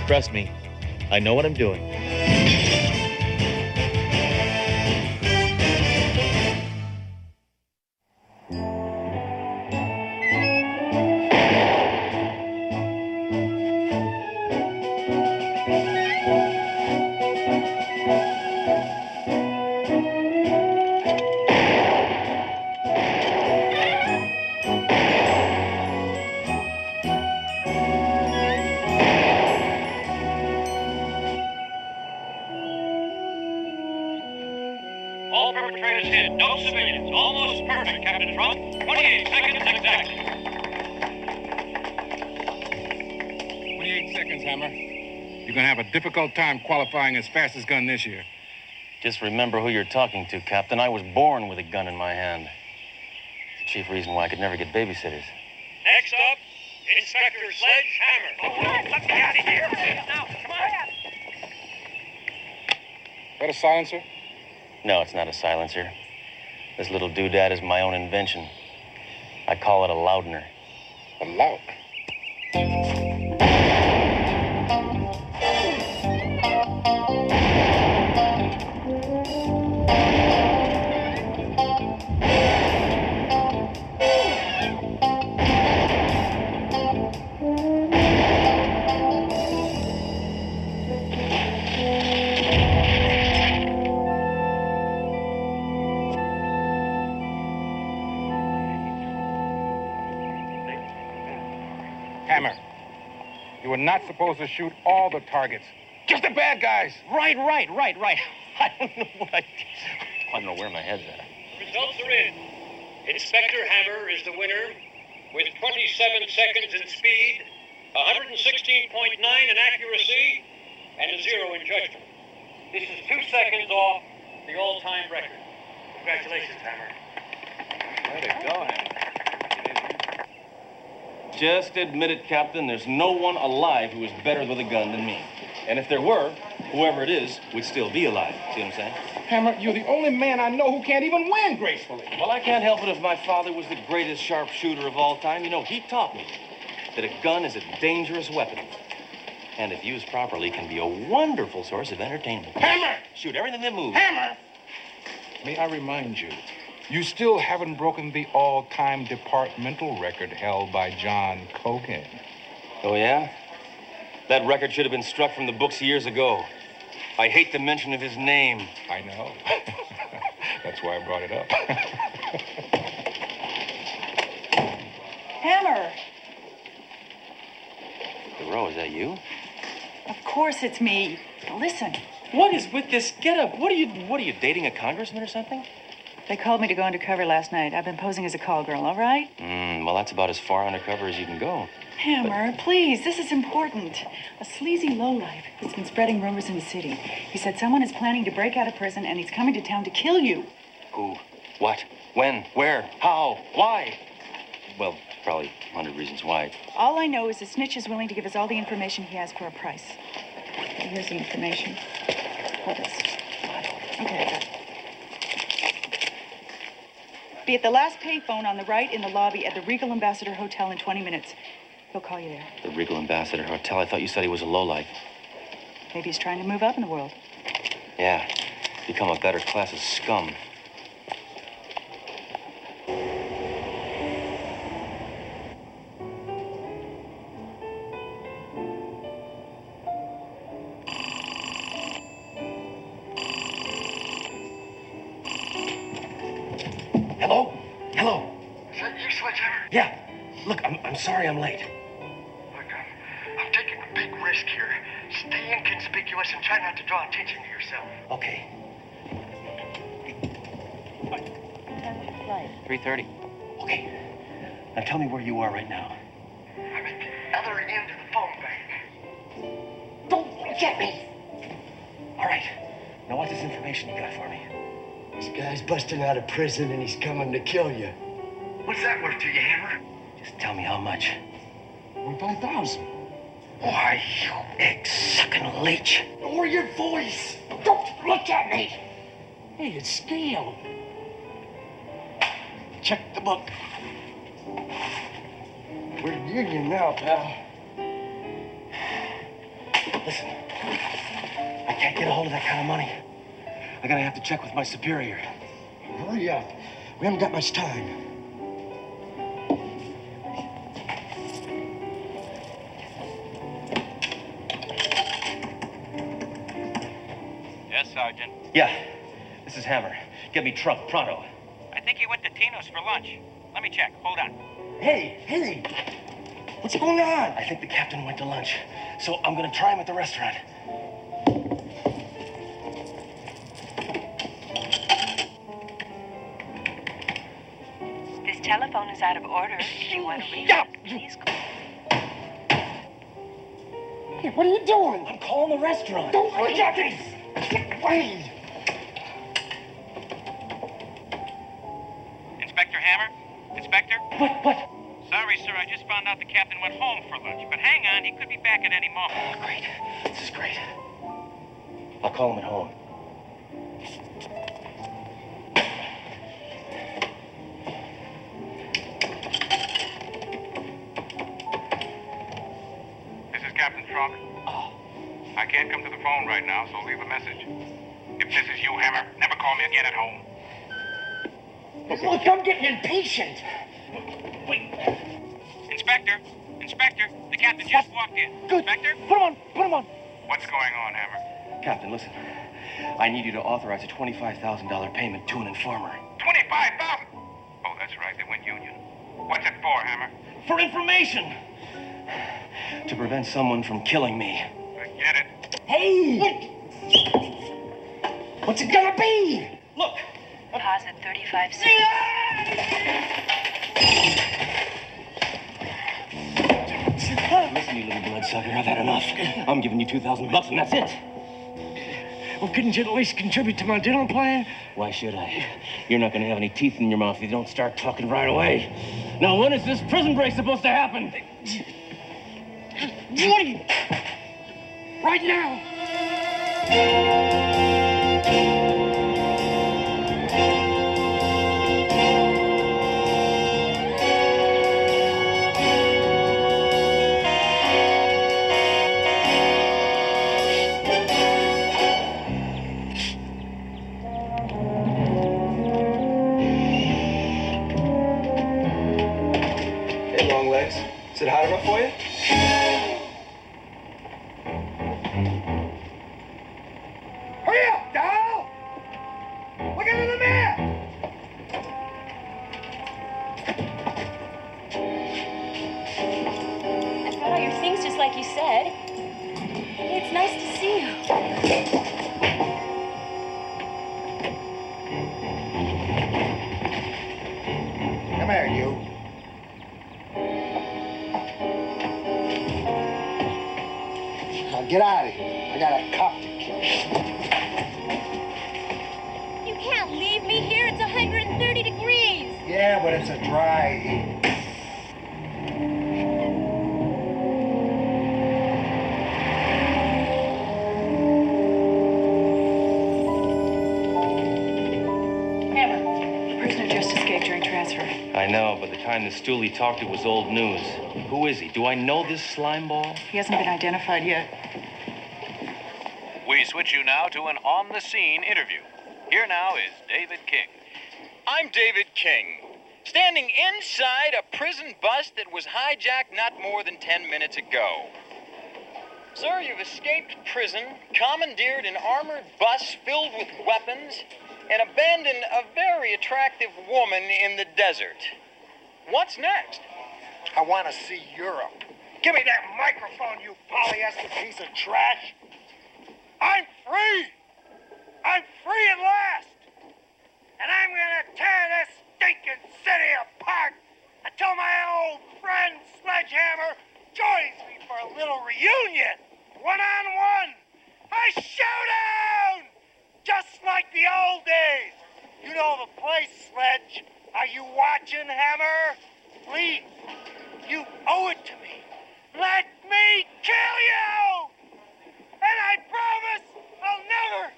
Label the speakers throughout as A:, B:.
A: Trust me, I know what I'm doing.
B: All perpetrators hit. No civilians. Almost perfect, Captain Trump. 28 seconds exactly.
C: 28 seconds, Hammer. You're going to have a difficult time qualifying as fastest gun this year.
D: Just remember who you're talking to, Captain. I was born with a gun in my hand. It's the chief reason why I could never get babysitters.
B: Next up, Inspector SledgeHammer. Let me out of here. Now, come on.
C: Is that a silencer?
D: No, it's not a silencer. This little doodad is my own invention. I call it a loudener.
C: A loud. Hammer, you were not supposed to shoot all the targets. Just the bad guys.
D: Right. I don't know where my head's at.
B: Results are in. Inspector Hammer is the winner with 27 seconds in speed, 116.9 in accuracy, and a 0 in judgment. This is 2 seconds off the all-time record. Congratulations, Hammer.
C: Way to go, Hammer.
D: Just admit it, Captain. There's no one alive who is better with a gun than me. And if there were, whoever it is would still be alive. See what I'm saying?
C: Hammer, you're the only man I know who can't even win gracefully.
D: Well, I can't help it if my father was the greatest sharpshooter of all time. You know, he taught me that a gun is a dangerous weapon. And if used properly, can be a wonderful source of entertainment.
C: Hammer!
D: Shoot everything that moves.
C: Hammer! May I remind you, you still haven't broken the all-time departmental record held by John Cogan.
D: Oh, yeah? That record should have been struck from the books years ago. I hate the mention of his name.
C: I know. That's why I brought it up.
E: Hammer!
D: Thoreau, is that you?
E: Of course it's me. Listen.
D: What is with this getup? What are you dating a congressman or something?
E: They called me to go undercover last night. I've been posing as a call girl, all right?
D: Well, that's about as far undercover as you can go.
E: Hammer, please, this is important. A sleazy lowlife has been spreading rumors in the city. He said someone is planning to break out of prison and he's coming to town to kill you.
D: Who? What? When? Where? How? Why? Well, probably 100 reasons why.
E: All I know is the snitch is willing to give us all the information he has for a price. Here's the information. Hold this. Okay, I got it. Be at the last payphone on the right in the lobby at the Regal Ambassador Hotel in 20 minutes. He'll call you there.
D: The Regal Ambassador Hotel? I thought you said he was a lowlife.
E: Maybe he's trying to move up in the world.
D: Yeah, become a better class of scum. Hello? Hello?
F: Is that you, SledgeHammer?
D: Yeah. Look, I'm sorry I'm late.
F: Look, I'm taking a big risk here. Stay inconspicuous and try not to draw attention to yourself.
D: Okay.
E: Right.
D: 3:30. Okay. Now tell me where you are right now.
F: I'm at the other end of the phone bank.
D: Don't look at me! All right. Now what's this information you got for me?
F: This guy's busting out of prison and he's coming to kill you. What's that worth to you, Hammer?
D: Just tell me how much.
F: 5,000.
D: Why, you egg-sucking leech.
F: Lower your voice. Don't look at me. Hey, it's scale. Check the book. We're in union now, pal.
D: Listen, I can't get a hold of that kind of money. I'm gonna have to check with my superior.
F: Hurry up. We haven't got much time.
B: Yes, Sergeant.
D: Yeah, this is Hammer. Get me Trump, pronto.
B: I think he went to Tino's for lunch. Let me check. Hold on.
F: Hey! What's going on?
D: I think the captain went to lunch, so I'm gonna try him at the restaurant.
E: This telephone is out of order. If you want to leave it, please call.
F: Hey, what are you doing?
D: I'm calling the restaurant.
F: Don't forget this! Wait!
B: Inspector Hammer? Inspector?
D: What?
B: Sorry, sir. I just found out the captain went home for lunch. But hang on. He could be back at any moment.
D: Oh, great. This is great. I'll call him at home.
C: This is Captain Trunk.
D: Oh,
C: I can't come to the phone right now, so leave a message. If this is you, Hammer, never call me again at home.
F: Look, I'm getting impatient.
D: wait.
B: Inspector, the captain just walked in.
F: Good.
B: Inspector?
F: Put him on.
C: What's going on, Hammer?
D: Captain, listen. I need you to authorize a $25,000 payment to an informer.
C: 25,000. Oh, that's right. They went union. What's it for, Hammer?
D: For information! To prevent someone from killing me.
C: I get it.
F: Hey! What's it gonna be?
D: Look!
E: Deposit 35 cents.
D: Listen, you little bloodsucker, I've had enough. I'm giving you $2,000 and that's it.
F: Well, couldn't you at least contribute to my dinner plan?
D: Why should I? You're not gonna have any teeth in your mouth if you don't start talking right away. Now, when is this prison break supposed to happen?
F: Woody! Right now!
G: Hey, long legs. Is it hot enough for you?
F: Hurry up, doll! Look at the map!
H: I brought all your things just like you said. It's nice to see you.
F: Come here, you. Now get out of here. I got a cop to kill.
H: You can't leave me here. It's 130 degrees.
F: Yeah, but it's a dry heat.
E: Hammer, the prisoner just escaped during transfer.
D: I know, but the kind the stool he talked to was old news. Who is he? Do I know this slimeball?
E: He hasn't been identified yet.
B: We switch you now to an on-the-scene interview. Here now is David King. I'm David King, standing inside a prison bus that was hijacked not more than 10 minutes ago. Sir, you've escaped prison, commandeered an armored bus filled with weapons, and abandoned a very attractive woman in the desert. What's next?
F: I want to see Europe. Give me that microphone, you polyester piece of trash. I'm free. I'm free at last. And I'm going to tear this stinking city apart until my old friend SledgeHammer joins me for a little reunion. One-on-one. A showdown. Just like the old days. You know the place, Sledge. Are you watching, Hammer? Please. You owe it to me. Let me kill you! And I promise I'll never,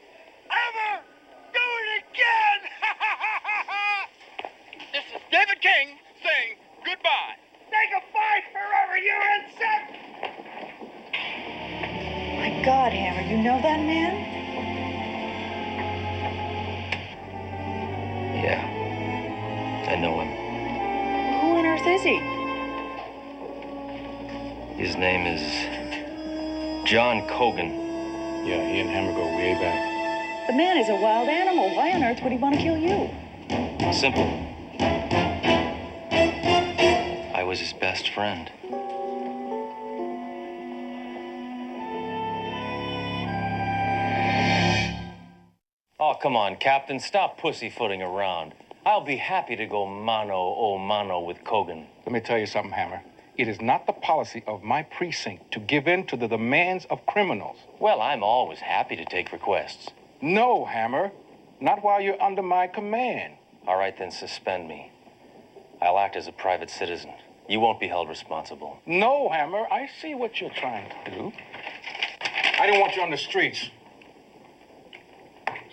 F: ever do it again!
B: This is David King saying goodbye.
F: Say goodbye forever, you insect!
E: My God, Hammer, you know that man?
D: Yeah, I know him.
E: Who on earth is he?
D: His name is John Cogan.
C: Yeah, he and Hammer go way back.
E: The man is a wild animal. Why on earth would he want to kill you?
D: Simple. I was his best friend. Oh, come on, Captain. Stop pussyfooting around. I'll be happy to go mano a mano with Cogan.
C: Let me tell you something, Hammer. It is not the policy of my precinct to give in to the demands of criminals.
D: Well, I'm always happy to take requests.
C: No, Hammer. Not while you're under my command.
D: All right, then suspend me. I'll act as a private citizen. You won't be held responsible.
C: No, Hammer. I see what you're trying to do. I didn't want you on the streets.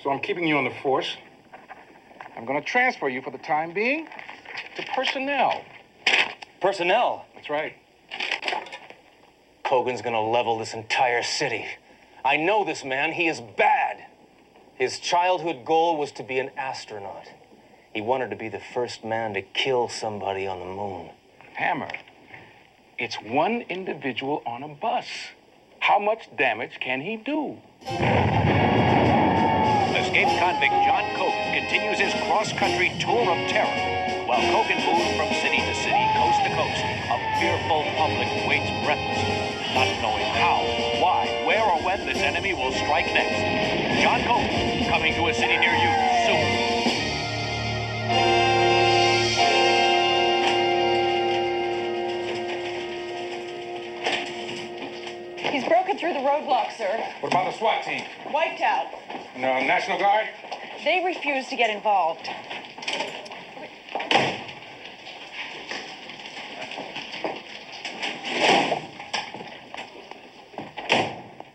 C: So I'm keeping you on the force. I'm going to transfer you for the time being to personnel.
D: Personnel?
C: That's right.
D: Cogan's gonna level this entire city. I know this man. He is bad. His childhood goal was to be an astronaut. He wanted to be the first man to kill somebody on the moon.
C: Hammer, it's one individual on a bus. How much damage can he do?
B: Escaped convict John Cogan continues his cross-country tour of terror. While Cogan moves from city to city, coast to coast, a fearful public waits breathlessly, not knowing how, why, where, or when this enemy will strike next. John Cogan, coming to a city near you soon.
E: He's broken through the roadblock, sir.
C: What about the SWAT team?
E: Wiped out.
C: No, National Guard?
E: They refuse to get involved.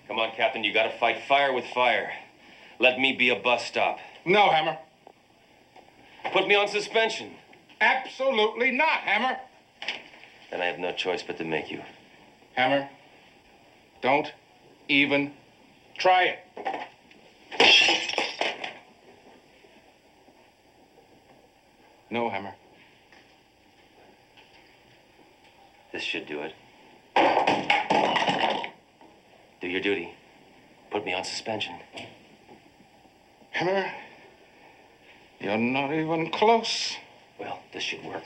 D: Come on, Captain. You gotta fight fire with fire. Let me be a bus stop.
C: No, Hammer.
D: Put me on suspension.
C: Absolutely not, Hammer.
D: Then I have no choice but to make you.
C: Hammer, don't even try it. No, Hammer.
D: This should do it. Do your duty. Put me on suspension.
C: Hammer, you're not even close.
D: Well, this should work.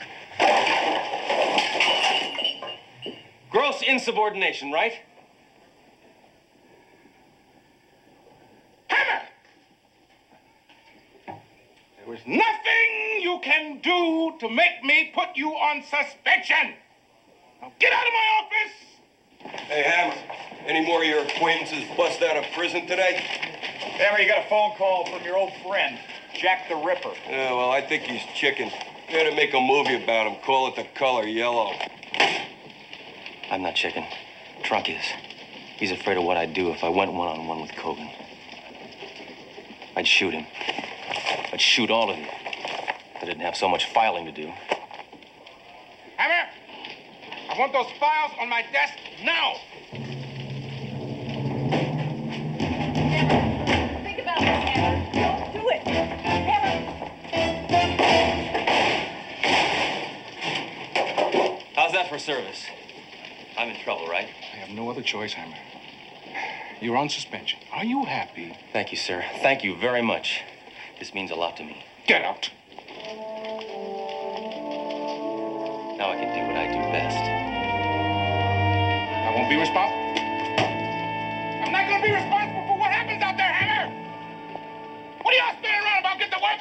D: Gross insubordination, right?
C: Hammer! There is nothing you can do to make me put you on suspension. Now get out of my office!
I: Hey, Hammer, any more of your acquaintances bust out of prison today?
B: Hammer, you got a phone call from your old friend, Jack the Ripper.
I: Yeah, well, I think he's chicken. You gotta make a movie about him. Call it The Color Yellow.
D: I'm not chicken. Trunk is. He's afraid of what I'd do if I went one-on-one with Cogan. I'd shoot him. I'd shoot all of you. I didn't have so much filing to do.
C: Hammer! I want those files on my desk now!
E: Think about this, Hammer. Don't do it. Hammer!
D: How's that for service? I'm in trouble, right?
C: I have no other choice, Hammer. You're on suspension. Are you happy?
D: Thank you, sir. Thank you very much. This means a lot to me.
C: Get out.
D: Now I can do what I do best.
C: I won't be responsible. I'm not going to be responsible for what happens out there, Hammer! What are y'all standing around about? Get to work!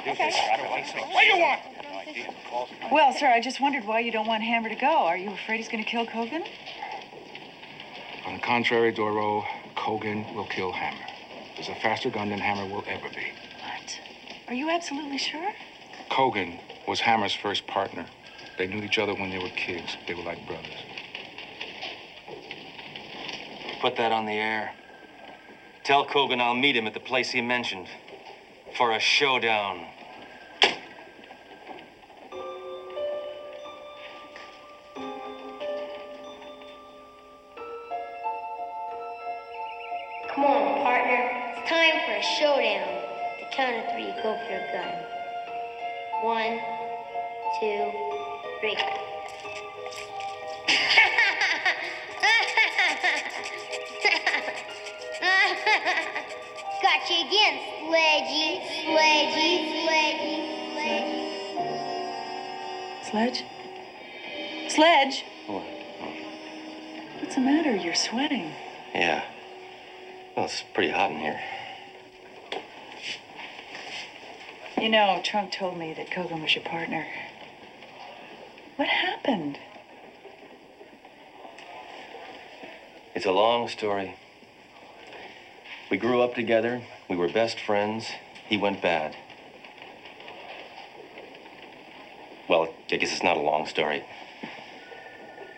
E: Okay.
C: What do you want?
E: Well, sir, I just wondered why you don't want Hammer to go. Are you afraid he's going to kill Cogan?
C: On the contrary, Doro, Cogan will kill Hammer. He's a faster gun than Hammer will ever be.
E: What? Are you absolutely sure?
C: Cogan was Hammer's first partner. They knew each other when they were kids. They were like brothers.
D: Put that on the air. Tell Cogan I'll meet him at the place he mentioned for a showdown.
J: Come on, partner. It's time for a showdown. The count of 3, go for your gun. 1, 2, 3. Got you again, Sledgy, Sledgy, Sledgy, Sledgy.
E: Sledge? Sledge?
D: What?
E: What's the matter? You're sweating.
D: Yeah. Well, it's pretty hot in here.
E: You know, Trunk told me that Kogan was your partner. What happened?
D: It's a long story. We grew up together. We were best friends. He went bad. Well, I guess it's not a long story.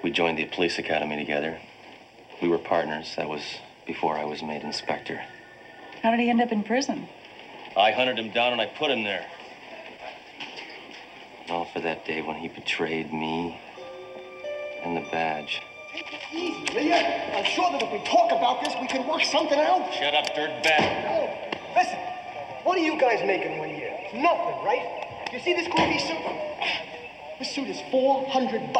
D: We joined the police academy together. We were partners. That was before I was made inspector.
E: How did he end up in prison?
D: I hunted him down and I put him there. All for that day when he betrayed me and the badge.
F: Take it easy, will ya? I'm sure that if we talk about this, we can work something out.
D: Shut up, dirtbag.
F: Oh, listen, what are you guys making 1 year? Nothing, right? You see this groovy suit? This suit is $400.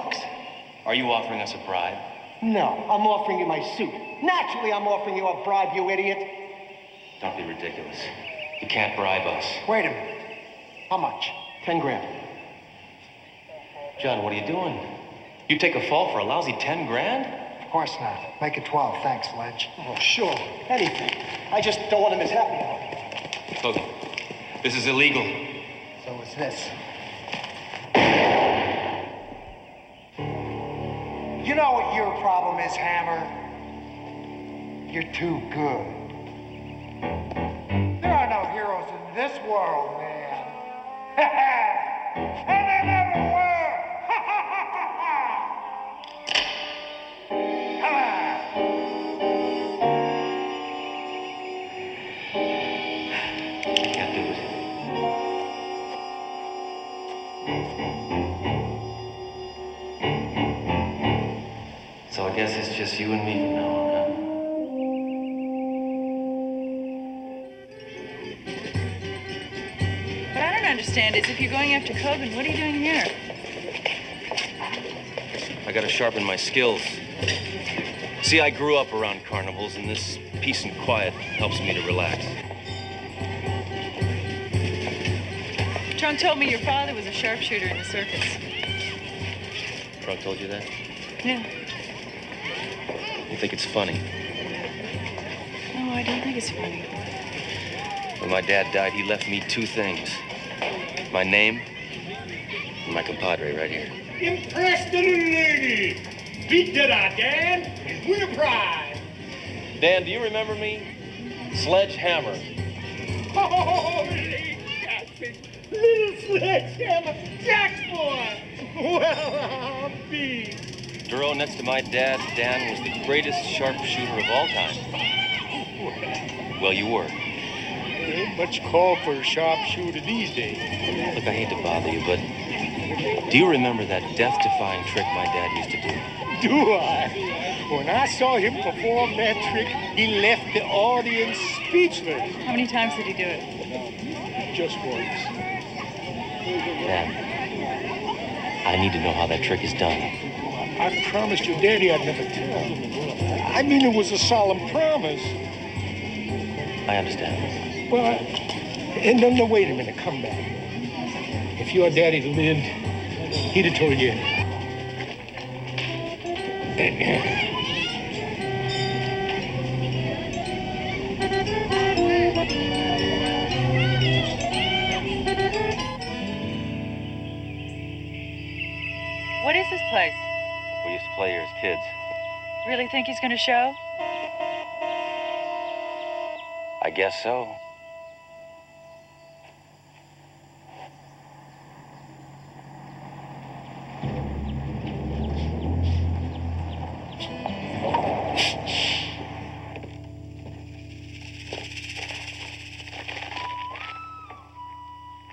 D: Are you offering us a bribe?
F: No, I'm offering you my suit. Naturally, I'm offering you a bribe, you idiot.
D: Don't be ridiculous. You can't bribe us.
F: Wait a minute. How much? 10 grand.
D: John, what are you doing? You take a fall for a lousy 10 grand?
F: Of course not. Make it 12. Thanks, Sledge. Oh, sure. Anything. I just don't want to miss happy hour.
D: Look, this is illegal.
F: So is this. You know what your problem is, Hammer? You're too good. There are no heroes in this world, man. And there never were. Come on.
D: Can't do it. So I guess it's just you and me from now on, huh?
E: What I don't understand is if you're going after Kogan, what are you doing here?
D: I gotta sharpen my skills. See, I grew up around carnivals, and this peace and quiet helps me to relax.
E: Trunk told me your father was a sharpshooter in the circus.
D: Trunk told you that?
E: Yeah.
D: You think it's funny?
E: No, I don't think it's funny.
D: When my dad died, he left me 2 things. My name and my compadre right here.
B: Impress the little lady. Beat that out, Dan, and win a prize.
D: Dan, do you remember me? SledgeHammer.
B: Holy Captain, little SledgeHammer, Jack's boy. Well, I'll be.
D: Duro, next to my dad, Dan was the greatest sharpshooter of all time. Well, you were.
B: There ain't much call for a sharpshooter these days.
D: Look, I hate to bother you, but do you remember that death-defying trick my dad used to do?
B: Do I? When I saw him perform that trick, he left the audience speechless.
E: How many times did he do it?
B: Just once.
D: Dad, I need to know how that trick is done.
B: I promised your daddy I'd never tell. I mean, it was a solemn promise.
D: I understand.
B: Well, and no, wait a minute, come back. If your daddy lived, he'd have told you.
E: What is this place?
D: We used to play here as kids.
E: Really think he's going to show?
D: I guess so.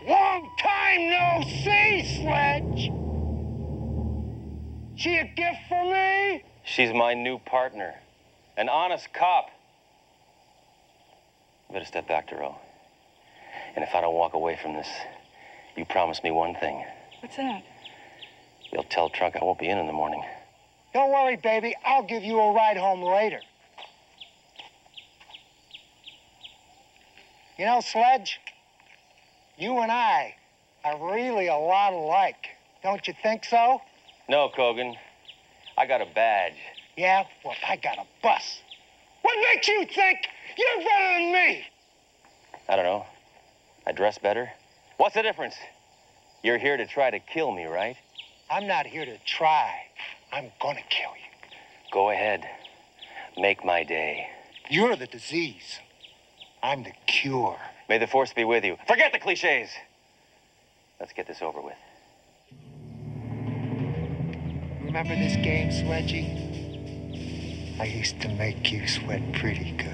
F: Long time no see, Sledge. She a gift for me?
D: She's my new partner. An honest cop. Better step back, Duro. And if I don't walk away from this, you promise me one thing.
E: What's that?
D: You'll tell Trunk I won't be in the morning.
F: Don't worry, baby. I'll give you a ride home later. You know, Sledge, you and I are really a lot alike. Don't you think so?
D: No, Kogan. I got a badge.
F: Yeah? Well, I got a bus. What makes you think you're better than me?
D: I don't know. I dress better? What's the difference? You're here to try to kill me, right?
F: I'm not here to try. I'm gonna kill you.
D: Go ahead. Make my day.
F: You're the disease. I'm the cure.
D: May the force be with you. Forget the cliches. Let's get this over with.
F: Remember this game, Sledgy? I used to make you sweat pretty good.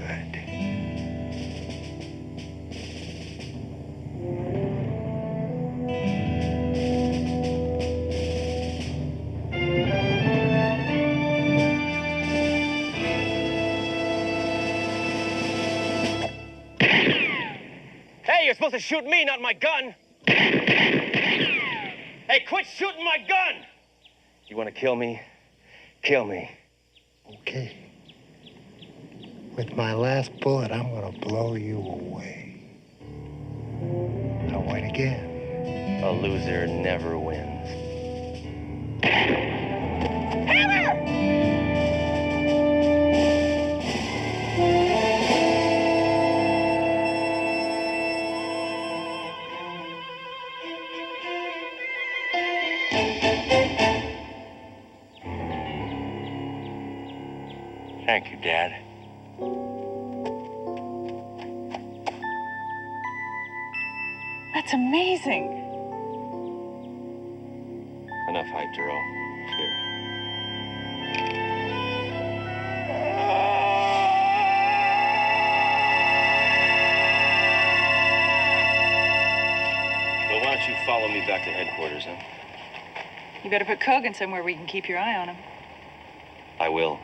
D: Hey, you're supposed to shoot me, not my gun. Hey, quit shooting my gun! You want to kill me? Kill me.
F: Okay. With my last bullet, I'm gonna blow you away. Now wait again.
D: A loser never wins.
A: Thank you, Dad.
E: That's amazing.
D: Enough hype, Duro. Here. Well, why don't you follow me back to headquarters, huh?
E: You better put Kogan somewhere where you can keep your eye on him.
D: I will.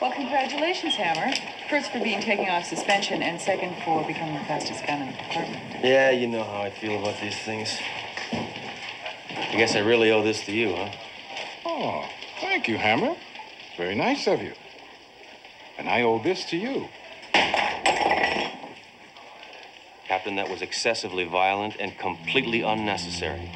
E: Well, congratulations, Hammer. First for being taken off suspension, and second for becoming the fastest gun in the department.
D: Yeah, you know how I feel about these things. I guess I really owe this to you, huh?
C: Oh, thank you, Hammer. Very nice of you. And I owe this to you.
D: Captain, that was excessively violent and completely unnecessary.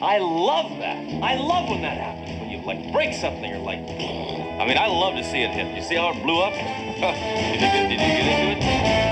D: I love that. I love when that happens. When you, like, break something or, like... I mean, I love to see it hit. You see how it blew up? Did you get into it?